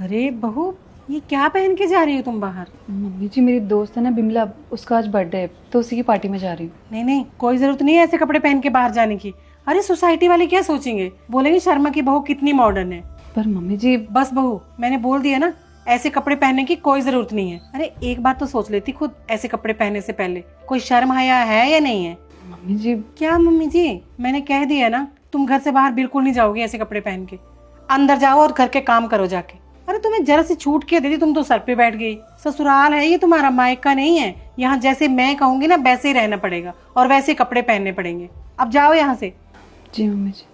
अरे बहू, ये क्या पहन के जा रही हो तुम बाहर? मम्मी जी, मेरी दोस्त है ना बिमला, उसका आज बर्थडे है तो उसी की पार्टी में जा रही हूँ। नहीं नहीं, कोई जरूरत नहीं है ऐसे कपड़े पहन के बाहर जाने की। अरे सोसाइटी वाले क्या सोचेंगे, बोलेंगे शर्मा की बहू कितनी मॉडर्न है। पर मम्मी जी, बस बहू, मैंने बोल दिया ना, ऐसे कपड़े पहनने की कोई जरूरत नहीं है। अरे एक बात तो सोच लेती खुद, ऐसे कपड़े पहनने से पहले कोई शर्म हया है या नहीं है? मम्मी जी, क्या मम्मी जी, मैंने कह दिया ना, तुम घर से बाहर बिल्कुल नहीं जाओगी ऐसे कपड़े पहन के। अंदर जाओ और घर के काम करो जाके। अरे तुम्हें जरा सी छूट के दे दी, तुम तो सर पे बैठ गई। ससुराल है ये तुम्हारा, मायका नहीं है। यहाँ जैसे मैं कहूंगी ना वैसे ही रहना पड़ेगा और वैसे ही कपड़े पहनने पड़ेंगे। अब जाओ यहाँ से। जी मम्मी जी।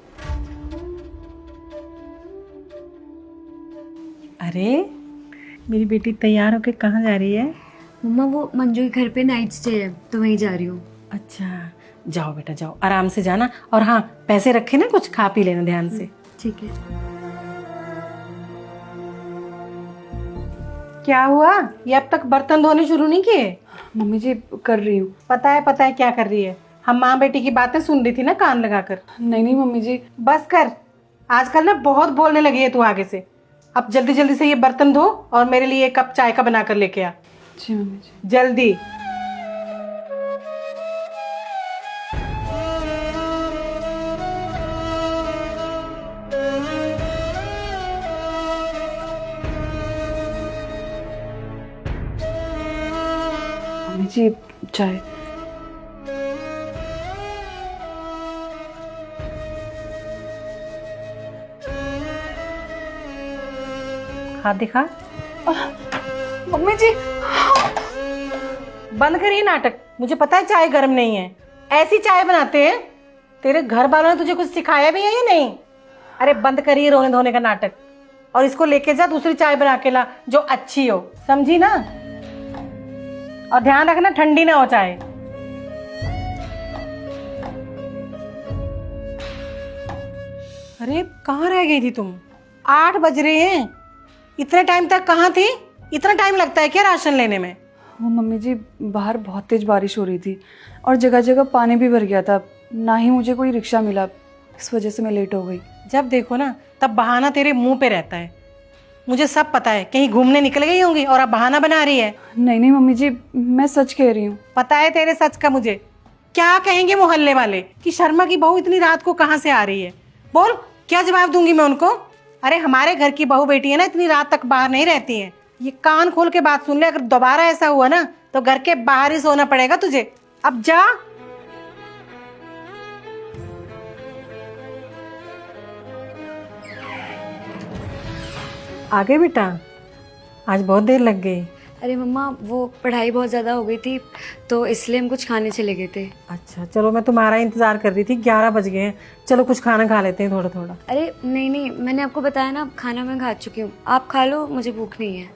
अरे मेरी बेटी तैयार होके कहाँ जा रही है? मम्मा वो मंजू के घर पे नाइट स्टे है तो वहीं जा रही हूँ। अच्छा, जाओ बेटा जाओ, आराम से जाना। और हाँ, पैसे रखे ना, कुछ खा पी लेना ध्यान से। ठीक है। क्या हुआ, ये अब तक बर्तन धोने शुरू नहीं किए? मम्मी जी कर रही हूँ। पता है क्या कर रही है। हम माँ बेटी की बातें सुन रही थी ना कान लगाकर। नहीं नहीं मम्मी जी। बस कर, आजकल ना बहुत बोलने लगी है तू आगे से। अब जल्दी जल्दी से ये बर्तन धो और मेरे लिए एक कप चाय का बना कर लेके आ। जी मम्मी जी। जल्दी। मम्मी जी चाय। हाथ दिखा। मम्मी जी, बंद करिए नाटक, मुझे पता है चाय गर्म नहीं है। ऐसी चाय बनाते हैं। तेरे घर वालों ने तुझे कुछ सिखाया भी है या नहीं? अरे बंद करिए रोने धोने का नाटक, और इसको लेके जा दूसरी चाय बना के ला जो अच्छी हो, समझी ना? और ध्यान रखना ठंडी ना हो चाय। अरे कहाँ रह गई थी तुम? 8 बज रहे हैं, इतने टाइम तक कहाँ थी? इतना टाइम लगता है क्या राशन लेने में? वो मम्मी जी बाहर बहुत तेज बारिश हो रही थी और जगह जगह पानी भी भर गया था, ना ही मुझे कोई रिक्शा मिला, इस वजह से मैं लेट हो गई। जब देखो ना तब बहाना तेरे मुंह पे रहता है। मुझे सब पता है, कहीं घूमने निकल गई होंगी और अब बहाना बना रही है। नहीं नहीं मम्मी जी, मैं सच कह रही हूँ। पता है तेरे सच का मुझे। क्या कहेंगे मोहल्ले वाले कि शर्मा की बहू इतनी रात को कहाँ से आ रही है? बोल, क्या जवाब दूंगी मैं उनको? अरे हमारे घर की बहू बेटी है ना, इतनी रात तक बाहर नहीं रहती है। ये कान खोल के बात सुन ले, अगर दोबारा ऐसा हुआ ना तो घर के बाहर ही सोना पड़ेगा तुझे। अब जा। आगे बेटा, आज बहुत देर लग गई। अरे मम्मा वो पढ़ाई बहुत ज़्यादा हो गई थी तो इसलिए हम कुछ खाने चले गए थे। अच्छा चलो, मैं तुम्हारा इंतजार कर रही थी, 11 बज गए हैं। चलो कुछ खाना खा लेते हैं थोड़ा थोड़ा। अरे नहीं नहीं, मैंने आपको बताया ना खाना मैं खा चुकी हूँ, आप खा लो, मुझे भूख नहीं है।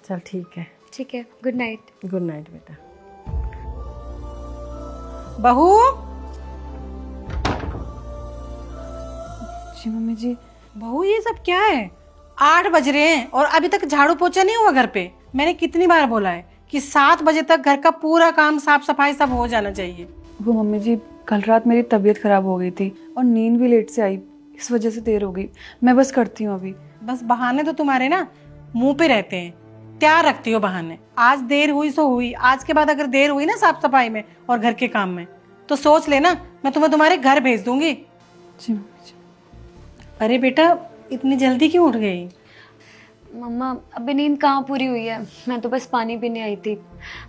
चल ठीक है। ठीक है, गुड नाइट। गुड नाइट बेटा। बहू, जी मम्मी जी। बहू ये सब क्या है? 8 बज रहे हैं और अभी तक झाड़ू पोछा नहीं हुआ घर पे। मैंने कितनी बार बोला है कि 7 बजे तक घर का पूरा काम, साफ सफाई सब हो जाना चाहिए। वो मम्मी जी कल रात मेरी तबीयत खराब हो गई थी और नींद भी लेट से आई, इस वजह से देर हो गई। मैं बस करती हूँ अभी। बस बहाने तो तुम्हारे ना मुंह पे रहते हैं, तैयार रखती हो बहाने। आज देर हुई सो हुई, आज के बाद अगर देर हुई ना साफ सफाई में और घर के काम में तो सोच लेना मैं तुम्हें तुम्हारे घर भेज दूंगी। जी मम्मी जी। अरे बेटा, इतनी जल्दी क्यों उठ गई? मम्मा अभी नींद कहाँ पूरी हुई है, मैं तो बस पानी पीने आई थी,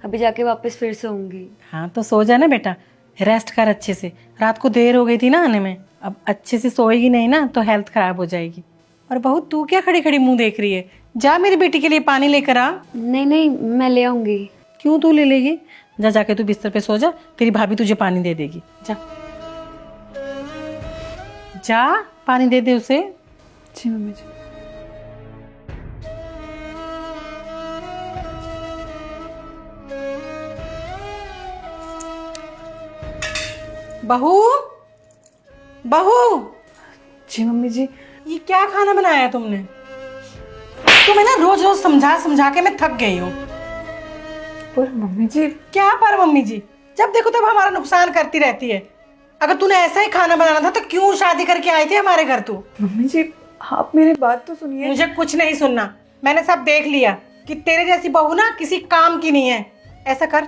अभी जाके वापस फिर सोऊंगी। हाँ तो सो जा ना बेटा, रेस्ट कर अच्छे से। रात को देर हो गई थी ना आने में, अब अच्छे से सोएगी नहीं ना तो हेल्थ खराब हो जाएगी। और बहू तू क्या खड़ी खड़ी मुंह देख रही है? जा मेरी बेटी के लिए पानी लेकर आ। नहीं नहीं, मैं ले आऊंगी। क्यों तू ले लेगी? जा, जाके तू बिस्तर पे सो जा, तेरी भाभी तुझे पानी दे देगी। जा जा, पानी दे दे उसे। जी मम्मी जी। बहू, बहू, जी मम्मी जी। ये क्या खाना बनाया है तुमने? तुम्हें ना रोज रोज समझा समझा के मैं थक गई हूँ। पर मम्मी जी। क्या पर मम्मी जी? जब देखो तब हमारा नुकसान करती रहती है। अगर तूने ऐसा ही खाना बनाना था तो क्यों शादी करके आई थी हमारे घर तू? मम्मी जी आप मेरी बात तो सुनिए। मुझे कुछ नहीं सुनना। मैंने सब देख लिया कि तेरे जैसी बहू ना किसी काम की नहीं है। ऐसा कर,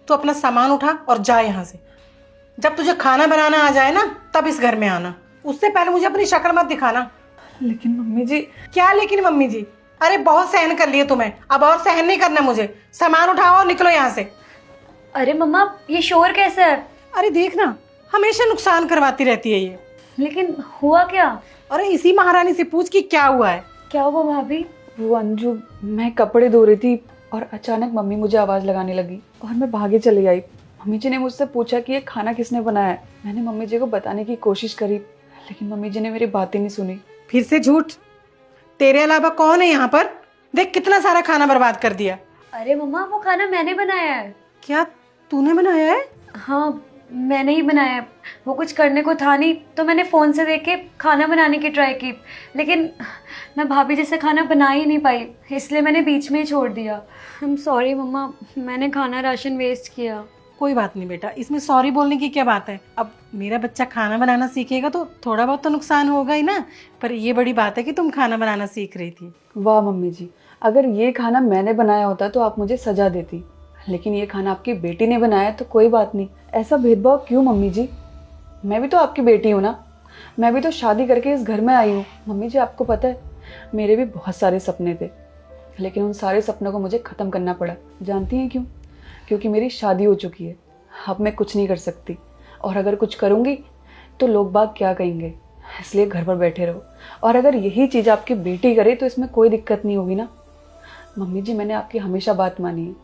तू अपना सामान उठा और जा यहाँ से। जब तुझे खाना बनाना आ जाए ना तब इस घर में आना, उससे पहले मुझे अपनी शक्ल मत दिखाना। लेकिन मम्मी जी। क्या लेकिन मम्मी जी? अरे बहुत सहन कर लिए तुम्हें, अब और सहन नहीं करना मुझे। सामान उठाओ और निकलो यहाँ से। अरे मम्मा, ये शोर कैसा है? अरे देख ना, हमेशा नुकसान करवाती रहती है ये। लेकिन हुआ क्या? अरे इसी महारानी से पूछ कि क्या हुआ है। क्या हुआ भाभी? वो अंजू, मैं कपड़े धो रही थी और अचानक मम्मी मुझे आवाज़ लगाने लगी और मैं भागे चली आई। मम्मी जी ने मुझसे पूछा कि ये खाना किसने बनाया है। मैंने मम्मी जी को बताने की कोशिश करी, लेकिन मम्मी जी ने मेरी बात ही नहीं सुनी। फिर से झूठ। तेरे अलावा कौन है यहाँ पर? देख कितना सारा खाना बर्बाद कर दिया। अरे मम्मा, वो खाना मैंने बनाया है। क्या तूने बनाया है? हाँ, मैंने ही बनाया है। वो कुछ करने को था नहीं तो मैंने फ़ोन से देख के खाना बनाने की ट्राई की, लेकिन मैं भाभी जैसे खाना बना ही नहीं पाई, इसलिए मैंने बीच में ही छोड़ दिया। आई एम सॉरी मम्मा, मैंने खाना राशन वेस्ट किया। कोई बात नहीं बेटा, इसमें सॉरी बोलने की क्या बात है। अब मेरा बच्चा खाना बनाना सीखेगा तो थोड़ा बहुत तो नुकसान होगा ही ना। पर ये बड़ी बात है कि तुम खाना बनाना सीख रही थी। वाह मम्मी जी, अगर ये खाना मैंने बनाया होता तो आप मुझे सजा देती, लेकिन ये खाना आपकी बेटी ने बनाया तो कोई बात नहीं। ऐसा भेदभाव क्यों मम्मी जी? मैं भी तो आपकी बेटी हूँ ना, मैं भी तो शादी करके इस घर में आई हूँ। मम्मी जी आपको पता है, मेरे भी बहुत सारे सपने थे, लेकिन उन सारे सपनों को मुझे ख़त्म करना पड़ा। जानती हैं क्यों? क्योंकि मेरी शादी हो चुकी है। अब मैं कुछ नहीं कर सकती, और अगर कुछ करूँगी तो लोग बाग क्या कहेंगे, इसलिए घर पर बैठे रहो। और अगर यही चीज़ आपकी बेटी करे तो इसमें कोई दिक्कत नहीं होगी ना। मम्मी जी मैंने आपकी हमेशा बात मानी है,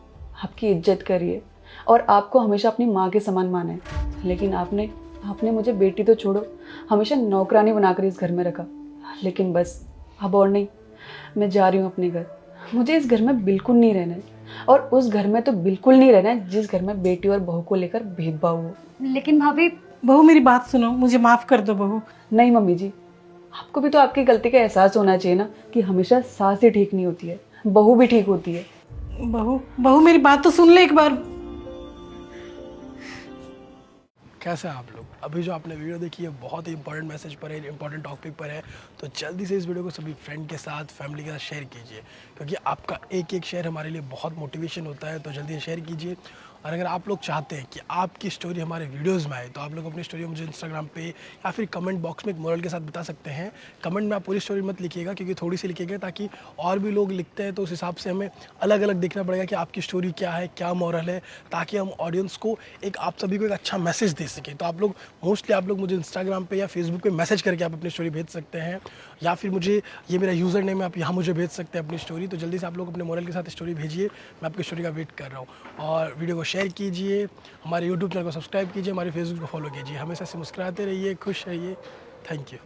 आपकी इज्जत करी है और आपको हमेशा अपनी माँ के समान माना है, लेकिन आपने मुझे बेटी तो छोड़ो, हमेशा नौकरानी बनाकर इस घर में रखा। लेकिन बस अब और नहीं, मैं जा रही हूँ अपने घर। मुझे इस घर में बिल्कुल नहीं रहना है, और उस घर में तो बिल्कुल नहीं रहना है जिस घर में बेटी और बहू को लेकर भेदभाव हो। लेकिन भाभी। बहू मेरी बात सुनो, मुझे माफ कर दो बहू। नहीं मम्मी जी, आपको भी तो आपकी गलती का एहसास होना चाहिए ना कि हमेशा सास ही ठीक नहीं होती है, बहू भी ठीक होती है। बहू मेरी बात तो सुन ले एक बार। कैसे हैं आप लोग? अभी जो आपने वीडियो देखी है बहुत ही इंपॉर्टेंट मैसेज पर है, इंपॉर्टेंट टॉपिक पर है, तो जल्दी से इस वीडियो को सभी फ्रेंड के साथ, फैमिली के साथ शेयर कीजिए, क्योंकि आपका एक एक शेयर हमारे लिए बहुत मोटिवेशन होता है। तो जल्दी शेयर कीजिए। और अगर आप लोग चाहते हैं कि आपकी स्टोरी हमारे वीडियोस में आए तो आप लोग अपनी स्टोरी मुझे इंस्टाग्राम पे या फिर कमेंट बॉक्स में एक मोरल के साथ बता सकते हैं। कमेंट में आप पूरी स्टोरी मत लिखिएगा, क्योंकि थोड़ी सी लिखिएगा, ताकि और भी लोग लिखते हैं तो उस हिसाब से हमें अलग अलग देखना पड़ेगा कि आपकी स्टोरी क्या है, क्या मोरल है, ताकि हम ऑडियंस को एक आप सभी को एक अच्छा मैसेज दे सकें। तो आप लोग मोस्टली आप लोग मुझे इंस्टाग्राम पे या फेसबुक पे मैसेज करके आप अपनी स्टोरी भेज सकते हैं, या फिर मुझे ये मेरा यूज़र नेम है, आप यहाँ मुझे भेज सकते हैं अपनी स्टोरी। तो जल्दी से आप लोग अपने मोरल के साथ स्टोरी भेजिए, मैं आपकी स्टोरी का वेट कर रहा हूँ। और वीडियो को शेयर कीजिए, हमारे यूट्यूब चैनल को सब्सक्राइब कीजिए, हमारे फेसबुक को फॉलो कीजिए। हमेशा से मुस्कुराते रहिए, खुश रहिए। Thank you.